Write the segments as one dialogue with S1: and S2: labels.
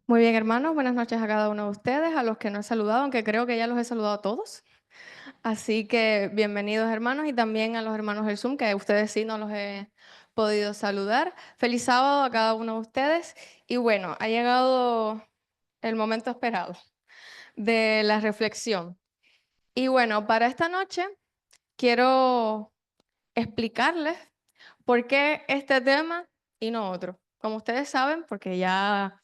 S1: Muy bien, hermanos, buenas noches a cada uno de ustedes, a los que no he saludado, aunque creo que ya los he saludado a todos. Así que bienvenidos, hermanos, y también a los hermanos del Zoom, que a ustedes sí no los he podido saludar. Feliz sábado a cada uno de ustedes. Y bueno, ha llegado el momento esperado de la reflexión. Y bueno, para esta noche quiero explicarles por qué este tema y no otro. Como ustedes saben, porque ya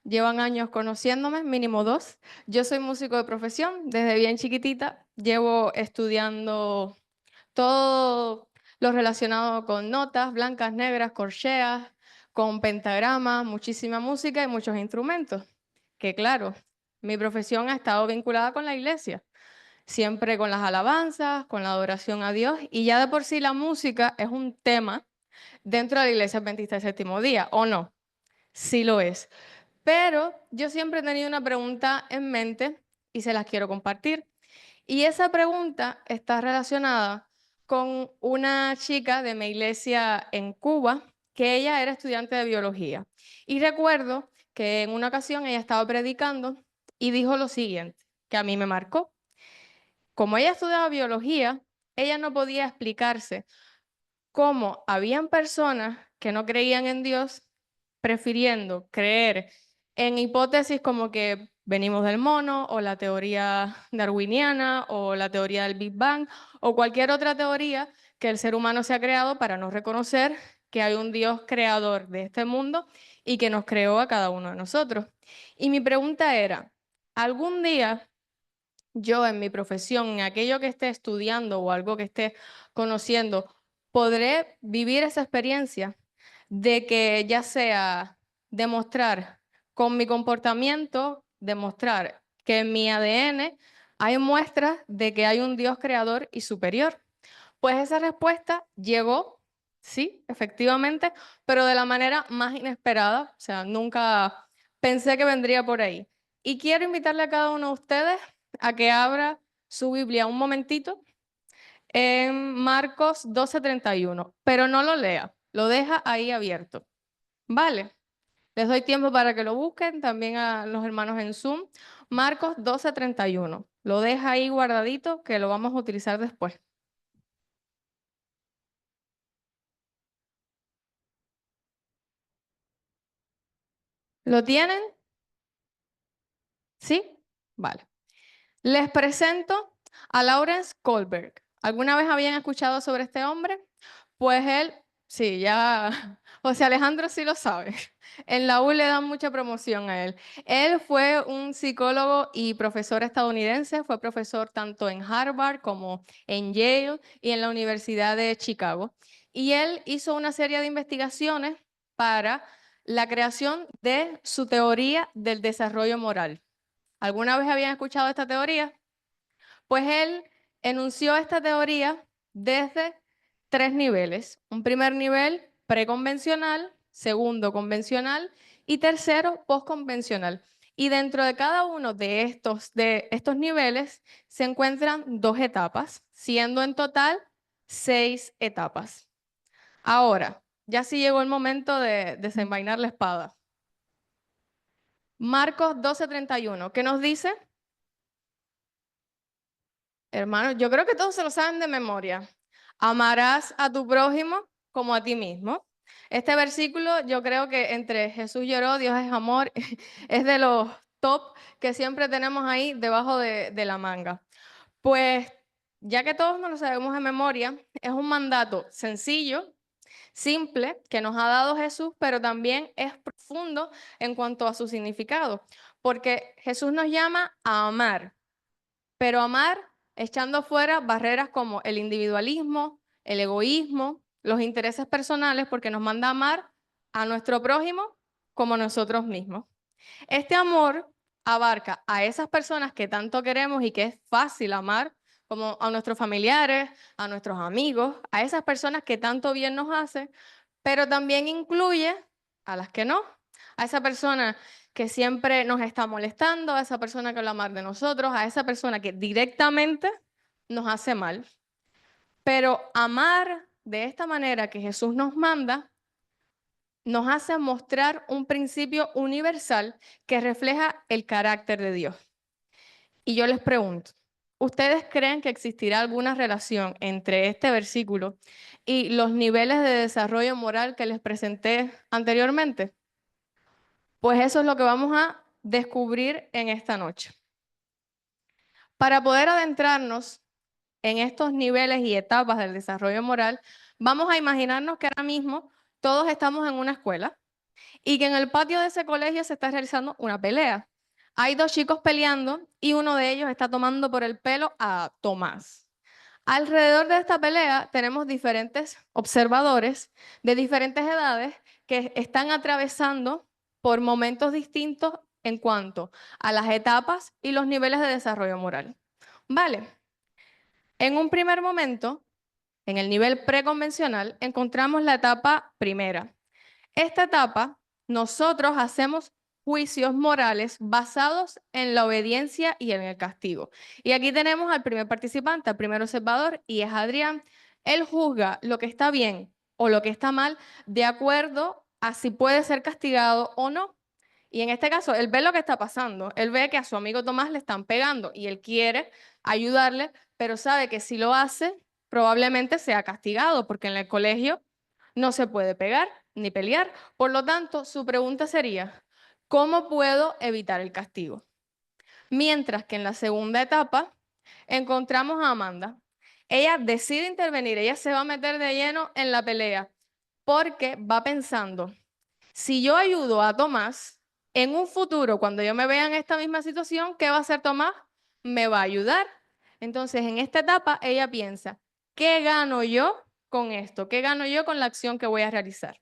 S1: llevan años conociéndome, mínimo 2. Yo soy músico de profesión, desde bien chiquitita llevo estudiando todo lo relacionado con notas, blancas, negras, corcheas, con pentagramas, muchísima música y muchos instrumentos. Que claro, mi profesión ha estado vinculada con la iglesia, siempre con las alabanzas, con la adoración a Dios, y ya de por sí la música es un tema dentro de la iglesia adventista del séptimo día, ¿o no? Sí lo es. Pero yo siempre he tenido una pregunta en mente y se las quiero compartir. Y esa pregunta está relacionada con una chica de mi iglesia en Cuba, que ella era estudiante de biología. Y recuerdo que en una ocasión ella estaba predicando y dijo lo siguiente, que a mí me marcó. Como ella estudiaba biología, ella no podía explicarse cómo habían personas que no creían en Dios, prefiriendo creer en hipótesis como que venimos del mono, o la teoría darwiniana, o la teoría del Big Bang, o cualquier otra teoría que el ser humano se ha creado para no reconocer que hay un Dios creador de este mundo y que nos creó a cada uno de nosotros. Y mi pregunta era, ¿algún día yo en mi profesión, en aquello que esté estudiando o algo que esté conociendo, podré vivir esa experiencia de que ya sea demostrar con mi comportamiento, demostrar que en mi ADN hay muestras de que hay un Dios creador y superior? Pues esa respuesta llegó, sí, efectivamente, pero de la manera más inesperada, o sea, nunca pensé que vendría por ahí. Y quiero invitarle a cada uno de ustedes a que abra su Biblia un momentito en Marcos 12:31, pero no lo lea, lo deja ahí abierto. ¿Vale? Les doy tiempo para que lo busquen, también a los hermanos en Zoom. Marcos 12:31. Lo deja ahí guardadito, que lo vamos a utilizar después. ¿Lo tienen? ¿Sí? Vale. Les presento a Lawrence Kohlberg. ¿Alguna vez habían escuchado sobre este hombre? Pues él, sí, ya, José Alejandro sí lo sabe. En la U le dan mucha promoción a él. Él fue un psicólogo y profesor estadounidense, fue profesor tanto en Harvard como en Yale y en la Universidad de Chicago. Y él hizo una serie de investigaciones para la creación de su teoría del desarrollo moral. ¿Alguna vez habían escuchado esta teoría? Pues él enunció esta teoría desde 3 niveles. Un primer nivel preconvencional, segundo convencional y tercero postconvencional. Y dentro de cada uno de estos niveles se encuentran 2 etapas, siendo en total 6 etapas. Ahora, ya sí llegó el momento de desenvainar la espada. Marcos 12:31, ¿qué nos dice? Hermano, yo creo que todos se lo saben de memoria. Amarás a tu prójimo como a ti mismo. Este versículo, yo creo que entre Jesús lloró, Dios es amor, es de los top que siempre tenemos ahí debajo de la manga. Pues, ya que todos nos lo sabemos de memoria, es un mandato sencillo, simple, que nos ha dado Jesús, pero también es profundo en cuanto a su significado, porque Jesús nos llama a amar, pero amar echando fuera barreras como el individualismo, el egoísmo, los intereses personales, porque nos manda a amar a nuestro prójimo como nosotros mismos. Este amor abarca a esas personas que tanto queremos y que es fácil amar, como a nuestros familiares, a nuestros amigos, a esas personas que tanto bien nos hacen, pero también incluye a las que no, a esa persona que siempre nos está molestando, a esa persona que habla mal de nosotros, a esa persona que directamente nos hace mal. Pero amar de esta manera que Jesús nos manda nos hace mostrar un principio universal que refleja el carácter de Dios. Y yo les pregunto, ¿ustedes creen que existirá alguna relación entre este versículo y los niveles de desarrollo moral que les presenté anteriormente? Pues eso es lo que vamos a descubrir en esta noche. Para poder adentrarnos en estos niveles y etapas del desarrollo moral, vamos a imaginarnos que ahora mismo todos estamos en una escuela y que en el patio de ese colegio se está realizando una pelea. Hay dos chicos peleando y uno de ellos está tomando por el pelo a Tomás. Alrededor de esta pelea tenemos diferentes observadores de diferentes edades que están atravesando por momentos distintos en cuanto a las etapas y los niveles de desarrollo moral. Vale, en un primer momento, en el nivel preconvencional, encontramos la etapa primera. Esta etapa, nosotros hacemos juicios morales basados en la obediencia y en el castigo. Y aquí tenemos al primer participante, al primer observador, y es Adrián. Él juzga lo que está bien o lo que está mal de acuerdo a si puede ser castigado o no. Y en este caso, él ve lo que está pasando. Él ve que a su amigo Tomás le están pegando y él quiere ayudarle, pero sabe que si lo hace, probablemente sea castigado, porque en el colegio no se puede pegar ni pelear. Por lo tanto, su pregunta sería, ¿cómo puedo evitar el castigo? Mientras que en la segunda etapa encontramos a Amanda. Ella decide intervenir, ella se va a meter de lleno en la pelea, porque va pensando, si yo ayudo a Tomás, en un futuro, cuando yo me vea en esta misma situación, ¿qué va a hacer Tomás? Me va a ayudar. Entonces, en esta etapa, ella piensa, ¿qué gano yo con esto? ¿Qué gano yo con la acción que voy a realizar?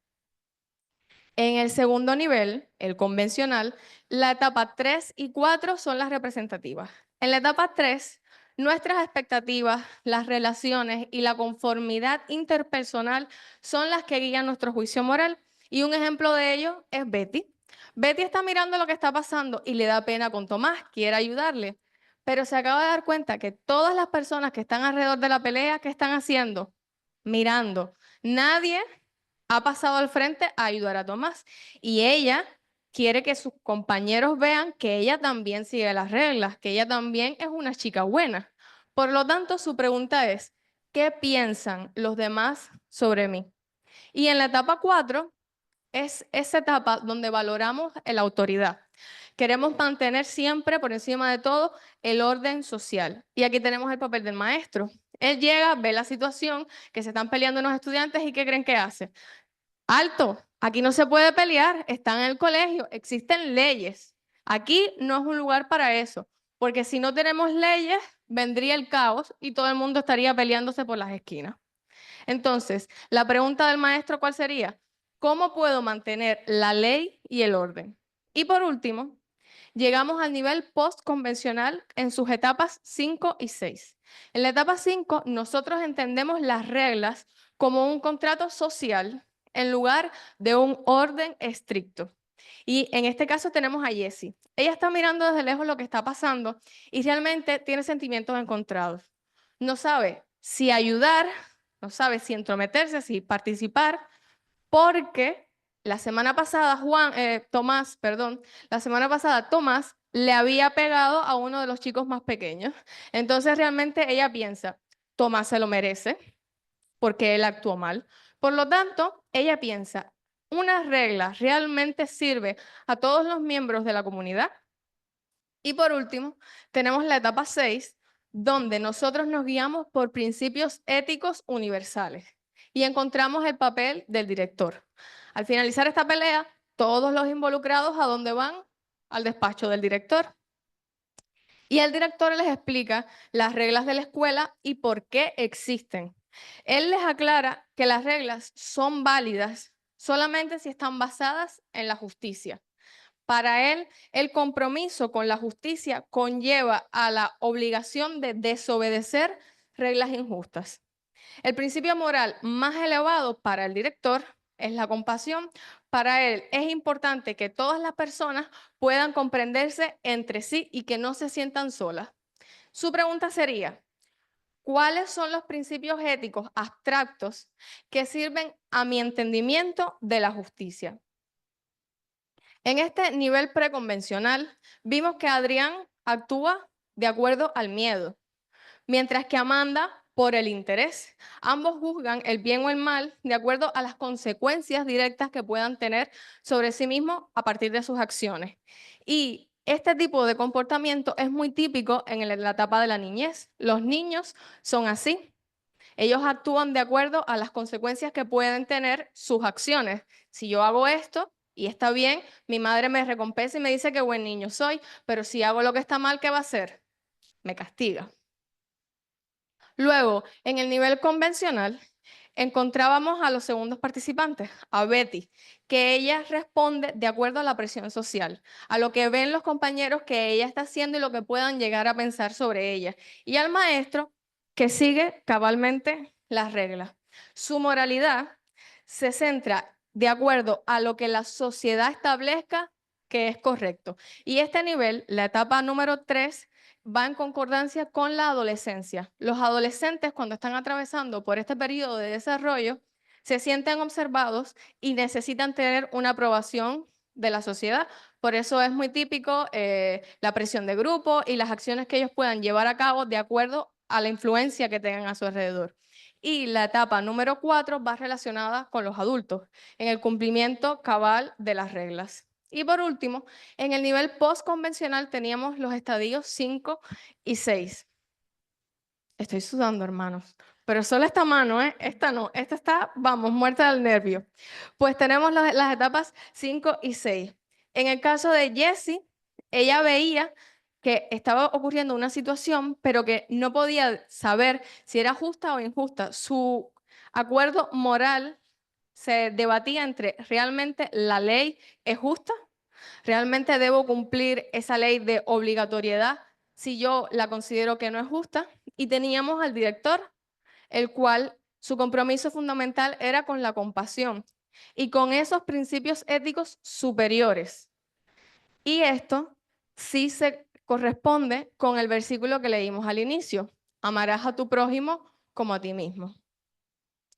S1: En el segundo nivel, el convencional, la etapa 3 y 4 son las representativas. En la etapa 3, nuestras expectativas, las relaciones y la conformidad interpersonal son las que guían nuestro juicio moral. Y un ejemplo de ello es Betty. Betty está mirando lo que está pasando y le da pena con Tomás, quiere ayudarle, pero se acaba de dar cuenta que todas las personas que están alrededor de la pelea, ¿qué están haciendo? Mirando. Nadie ha pasado al frente a ayudar a Tomás. Y ella quiere que sus compañeros vean que ella también sigue las reglas, que ella también es una chica buena. Por lo tanto, su pregunta es, ¿qué piensan los demás sobre mí? Y en la etapa 4 es esa etapa donde valoramos la autoridad. Queremos mantener siempre por encima de todo el orden social. Y aquí tenemos el papel del maestro. Él llega, ve la situación, que se están peleando unos estudiantes y ¿qué creen que hace? Alto, aquí no se puede pelear, están en el colegio, existen leyes. Aquí no es un lugar para eso, porque si no tenemos leyes, vendría el caos y todo el mundo estaría peleándose por las esquinas. Entonces, la pregunta del maestro, ¿cuál sería? ¿Cómo puedo mantener la ley y el orden? Y por último, llegamos al nivel postconvencional en sus etapas 5 y 6. En la etapa 5, nosotros entendemos las reglas como un contrato social en lugar de un orden estricto. Y en este caso tenemos a Jessie. Ella está mirando desde lejos lo que está pasando y realmente tiene sentimientos encontrados. No sabe si ayudar, no sabe si entrometerse, si participar, porque la semana pasada la semana pasada Tomás le había pegado a uno de los chicos más pequeños. Entonces realmente ella piensa, Tomás se lo merece porque él actuó mal. Por lo tanto, ella piensa, ¿una regla realmente sirve a todos los miembros de la comunidad? Y por último, tenemos la etapa 6, donde nosotros nos guiamos por principios éticos universales y encontramos el papel del director. Al finalizar esta pelea, todos los involucrados a dónde van? Al despacho del director. Y el director les explica las reglas de la escuela y por qué existen. Él les aclara que las reglas son válidas solamente si están basadas en la justicia. Para él, el compromiso con la justicia conlleva a la obligación de desobedecer reglas injustas. El principio moral más elevado para el director es la compasión. Para él es importante que todas las personas puedan comprenderse entre sí y que no se sientan solas. Su pregunta sería, ¿Cuáles son los principios éticos abstractos que sirven a mi entendimiento de la justicia? En este nivel preconvencional, vimos que Adrián actúa de acuerdo al miedo, mientras que Amanda por el interés. Ambos juzgan el bien o el mal de acuerdo a las consecuencias directas que puedan tener sobre sí mismos a partir de sus acciones. Y este tipo de comportamiento es muy típico en la etapa de la niñez. Los niños son así. Ellos actúan de acuerdo a las consecuencias que pueden tener sus acciones. Si yo hago esto y está bien, mi madre me recompensa y me dice que buen niño soy, pero si hago lo que está mal, ¿qué va a hacer? Me castiga. Luego, en el nivel convencional, encontrábamos a los segundos participantes, a Betty, que ella responde de acuerdo a la presión social, a lo que ven los compañeros que ella está haciendo y lo que puedan llegar a pensar sobre ella. Y al maestro, que sigue cabalmente las reglas. Su moralidad se centra de acuerdo a lo que la sociedad establezca que es correcto. Y este nivel, la etapa número 3, va en concordancia con la adolescencia. Los adolescentes, cuando están atravesando por este periodo de desarrollo, se sienten observados y necesitan tener una aprobación de la sociedad. Por eso es muy típico la presión de grupo y las acciones que ellos puedan llevar a cabo de acuerdo a la influencia que tengan a su alrededor. Y la etapa número 4 va relacionada con los adultos, en el cumplimiento cabal de las reglas. Y por último, en el nivel postconvencional teníamos los estadios 5 y 6. Estoy sudando, hermanos. Pero solo esta mano, ¿eh? Esta no. Esta está, vamos, muerta del nervio. Pues tenemos las etapas 5 y 6. En el caso de Jessie, ella veía que estaba ocurriendo una situación, pero que no podía saber si era justa o injusta. Su acuerdo moral se debatía entre realmente la ley es justa. ¿Realmente debo cumplir esa ley de obligatoriedad si yo la considero que no es justa? Y teníamos al director, el cual su compromiso fundamental era con la compasión y con esos principios éticos superiores. Y esto sí se corresponde con el versículo que leímos al inicio. Amarás a tu prójimo como a ti mismo.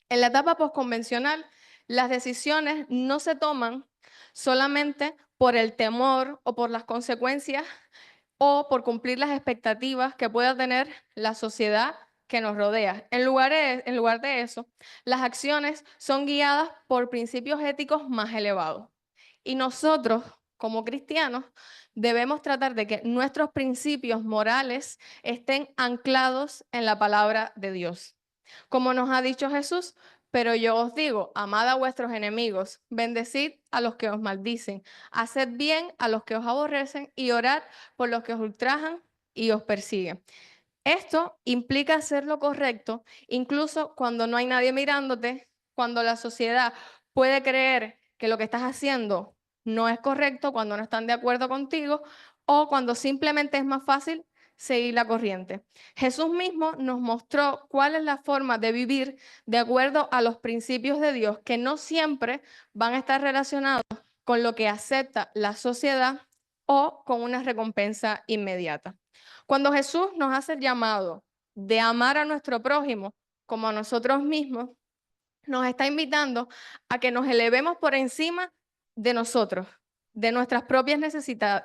S1: En la etapa postconvencional, las decisiones no se toman solamente por el temor o por las consecuencias o por cumplir las expectativas que pueda tener la sociedad que nos rodea. En lugar de eso, las acciones son guiadas por principios éticos más elevados. Y nosotros, como cristianos, debemos tratar de que nuestros principios morales estén anclados en la palabra de Dios. Como nos ha dicho Jesús, pero yo os digo, amad a vuestros enemigos, bendecid a los que os maldicen, haced bien a los que os aborrecen y orad por los que os ultrajan y os persiguen. Esto implica hacer lo correcto, incluso cuando no hay nadie mirándote, cuando la sociedad puede creer que lo que estás haciendo no es correcto, cuando no están de acuerdo contigo o cuando simplemente es más fácil seguir la corriente. Jesús mismo nos mostró cuál es la forma de vivir de acuerdo a los principios de Dios, que no siempre van a estar relacionados con lo que acepta la sociedad o con una recompensa inmediata. Cuando Jesús nos hace el llamado de amar a nuestro prójimo como a nosotros mismos, nos está invitando a que nos elevemos por encima de nosotros, de nuestras propias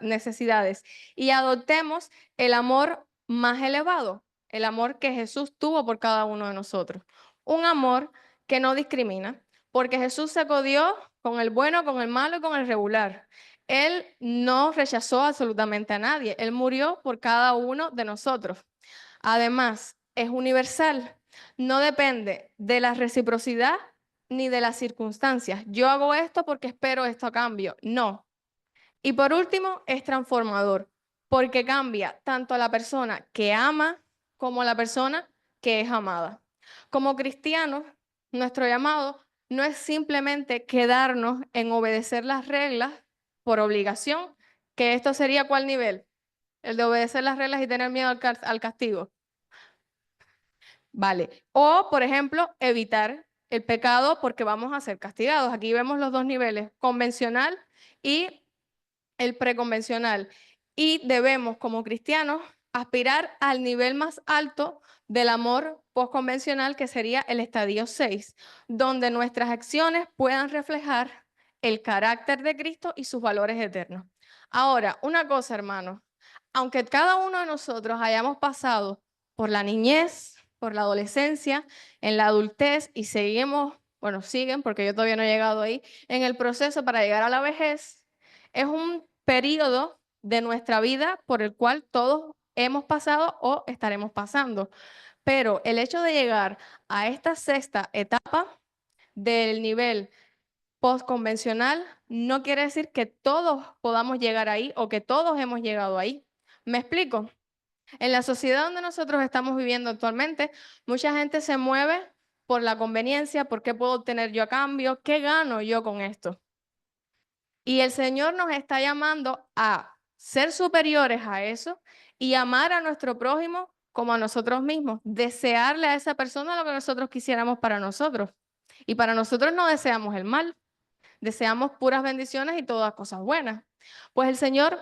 S1: necesidades y adoptemos el amor más elevado, el amor que Jesús tuvo por cada uno de nosotros. Un amor que no discrimina, porque Jesús se codió con el bueno, con el malo y con el regular. Él no rechazó absolutamente a nadie, Él murió por cada uno de nosotros. Además, es universal, no depende de la reciprocidad ni de las circunstancias. Yo hago esto porque espero esto a cambio. No. Y por último, es transformador, porque cambia tanto a la persona que ama como a la persona que es amada. Como cristianos, nuestro llamado no es simplemente quedarnos en obedecer las reglas por obligación, que esto sería ¿cuál nivel? El de obedecer las reglas y tener miedo al castigo. Vale. O, por ejemplo, evitar el pecado porque vamos a ser castigados. Aquí vemos los dos niveles, convencional y el preconvencional. Y debemos, como cristianos, aspirar al nivel más alto del amor postconvencional, que sería el estadio 6, donde nuestras acciones puedan reflejar el carácter de Cristo y sus valores eternos. Ahora, una cosa, hermanos, aunque cada uno de nosotros hayamos pasado por la niñez, por la adolescencia, en la adultez y seguimos, bueno, siguen, porque yo todavía no he llegado ahí, en el proceso para llegar a la vejez, es un periodo de nuestra vida por el cual todos hemos pasado o estaremos pasando. Pero el hecho de llegar a esta sexta etapa del nivel postconvencional no quiere decir que todos podamos llegar ahí o que todos hemos llegado ahí. ¿Me explico? En la sociedad donde nosotros estamos viviendo actualmente, mucha gente se mueve por la conveniencia, por qué puedo obtener yo a cambio, qué gano yo con esto. Y el Señor nos está llamando a ser superiores a eso y amar a nuestro prójimo como a nosotros mismos, desearle a esa persona lo que nosotros quisiéramos para nosotros. Y para nosotros no deseamos el mal, deseamos puras bendiciones y todas cosas buenas. Pues el Señor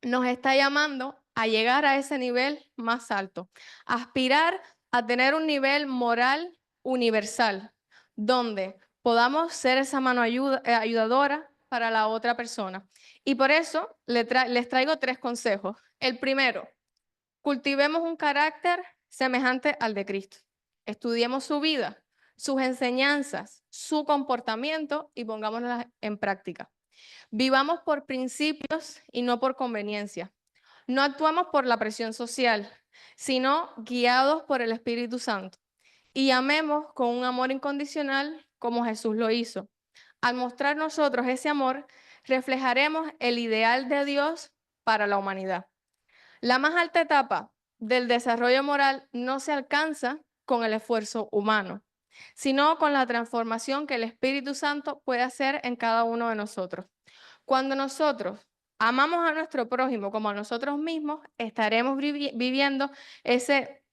S1: nos está llamando a llegar a ese nivel más alto, a aspirar a tener un nivel moral universal, donde podamos ser esa mano ayudadora para la otra persona. Y por eso les traigo 3 consejos. El primero, cultivemos un carácter semejante al de Cristo. Estudiemos su vida, sus enseñanzas, su comportamiento y pongámoslas en práctica. Vivamos por principios y no por conveniencia. No actuamos por la presión social, sino guiados por el Espíritu Santo. Y amemos con un amor incondicional como Jesús lo hizo. Al mostrar nosotros ese amor, reflejaremos el ideal de Dios para la humanidad. La más alta etapa del desarrollo moral no se alcanza con el esfuerzo humano, sino con la transformación que el Espíritu Santo puede hacer en cada uno de nosotros. Cuando nosotros amamos a nuestro prójimo como a nosotros mismos, estaremos viviendo ese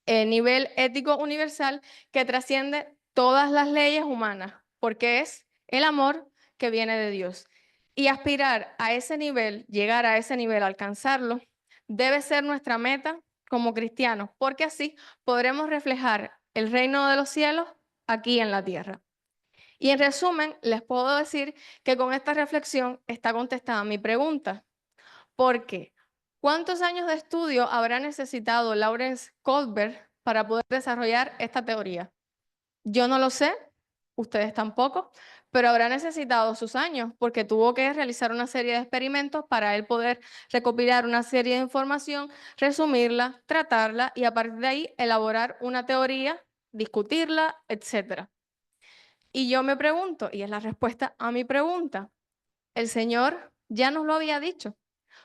S1: nivel ético universal que trasciende todas las leyes humanas, porque es el amor que viene de Dios. Y aspirar a ese nivel, llegar a ese nivel, alcanzarlo, debe ser nuestra meta como cristianos, porque así podremos reflejar el reino de los cielos aquí en la tierra. Y en resumen, les puedo decir que con esta reflexión está contestada mi pregunta. Porque, ¿cuántos años de estudio habrá necesitado Lawrence Kohlberg para poder desarrollar esta teoría? Yo no lo sé, ustedes tampoco, pero habrá necesitado sus años porque tuvo que realizar una serie de experimentos para él poder recopilar una serie de información, resumirla, tratarla y a partir de ahí elaborar una teoría, discutirla, etc. Y yo me pregunto, y es la respuesta a mi pregunta, el Señor ya nos lo había dicho.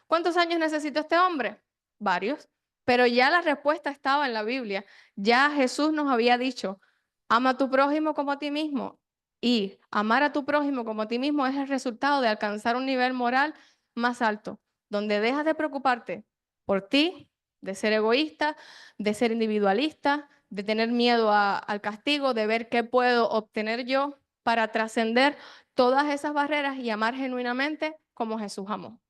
S1: ¿Cuántos años necesitó este hombre? Varios. Pero ya la respuesta estaba en la Biblia. Ya Jesús nos había dicho, ama a tu prójimo como a ti mismo. Y amar a tu prójimo como a ti mismo es el resultado de alcanzar un nivel moral más alto, donde dejas de preocuparte por ti, de ser egoísta, de ser individualista, de tener miedo al castigo, de ver qué puedo obtener yo para trascender todas esas barreras y amar genuinamente como Jesús amó.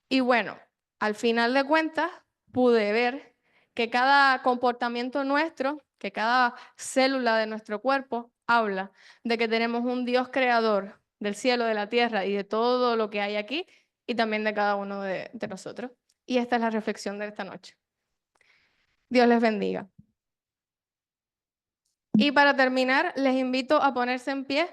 S1: Y bueno, al final de cuentas, pude ver que cada comportamiento nuestro, que cada célula de nuestro cuerpo habla de que tenemos un Dios creador del cielo, de la tierra y de todo lo que hay aquí, y también de cada uno de nosotros. Y esta es la reflexión de esta noche. Dios les bendiga. Y para terminar, les invito a ponerse en pie